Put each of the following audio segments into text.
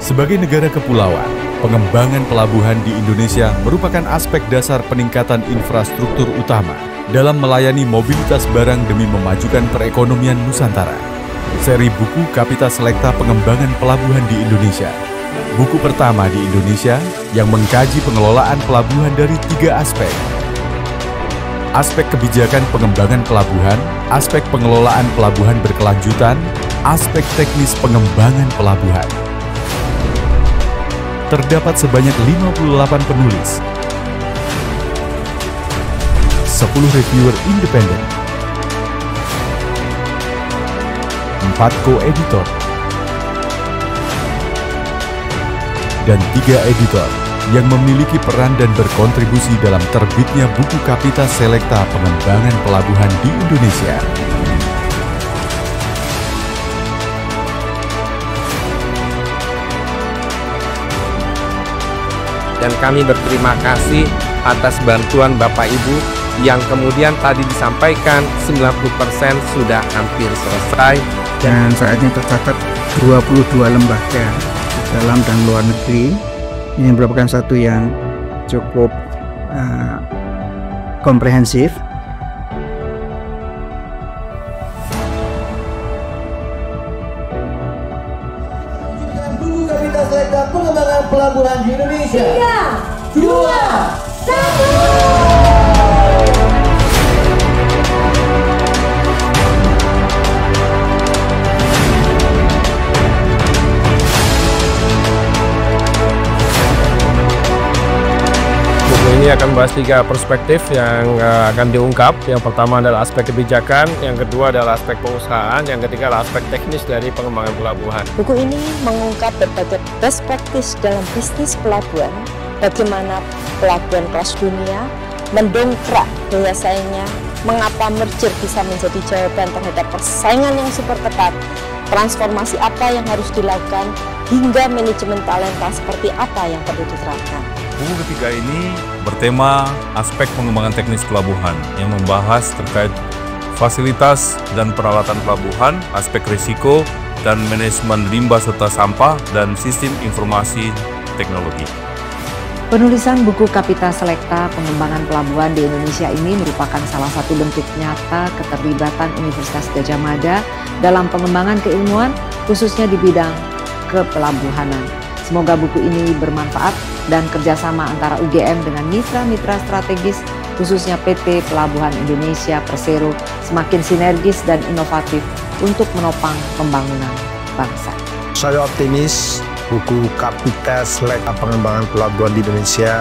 Sebagai negara kepulauan, pengembangan pelabuhan di Indonesia merupakan aspek dasar peningkatan infrastruktur utama dalam melayani mobilitas barang demi memajukan perekonomian Nusantara. Seri buku Kapita Selecta Pengembangan Pelabuhan di Indonesia. Buku pertama di Indonesia yang mengkaji pengelolaan pelabuhan dari 3 aspek. Aspek kebijakan pengembangan pelabuhan, aspek pengelolaan pelabuhan berkelanjutan, aspek teknis pengembangan pelabuhan. Terdapat sebanyak 58 penulis, 10 reviewer independen, 4 co-editor, dan 3 editor yang memiliki peran dan berkontribusi dalam terbitnya buku Kapita Selecta Pengembangan Pelabuhan di Indonesia. Dan kami berterima kasih atas bantuan Bapak Ibu yang kemudian tadi disampaikan 90% sudah hampir selesai. Dan saatnya tercatat 22 lembaga dalam dan luar negeri. Ini merupakan satu yang cukup komprehensif. Buku Kapita Selecta Pengembangan Pelabuhan di Indonesia. 3, 2, 1. Ini akan membahas 3 perspektif yang akan diungkap. Yang pertama adalah aspek kebijakan, yang kedua adalah aspek pengusahaan, yang ketiga adalah aspek teknis dari pengembangan pelabuhan. Buku ini mengungkap berbagai best practice dalam bisnis pelabuhan, bagaimana pelabuhan kelas dunia mendongkrak daya saingnya, mengapa merger bisa menjadi jawaban terhadap persaingan yang super ketat, transformasi apa yang harus dilakukan, hingga manajemen talenta seperti apa yang perlu diterapkan. Buku ketiga ini bertema aspek pengembangan teknis pelabuhan yang membahas terkait fasilitas dan peralatan pelabuhan, aspek risiko dan manajemen limbah serta sampah, dan sistem informasi teknologi. Penulisan buku Kapita Selecta Pengembangan Pelabuhan di Indonesia ini merupakan salah satu bentuk nyata keterlibatan Universitas Gadjah Mada dalam pengembangan keilmuan, khususnya di bidang kepelabuhanan. Semoga buku ini bermanfaat dan kerjasama antara UGM dengan mitra-mitra strategis, khususnya PT Pelabuhan Indonesia Persero, semakin sinergis dan inovatif untuk menopang pembangunan bangsa. Saya optimis buku Kapita Selecta Pengembangan Pelabuhan di Indonesia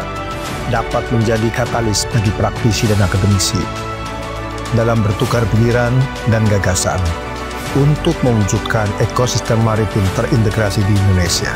dapat menjadi katalis bagi praktisi dan akademisi dalam bertukar pikiran dan gagasan untuk mewujudkan ekosistem maritim terintegrasi di Indonesia.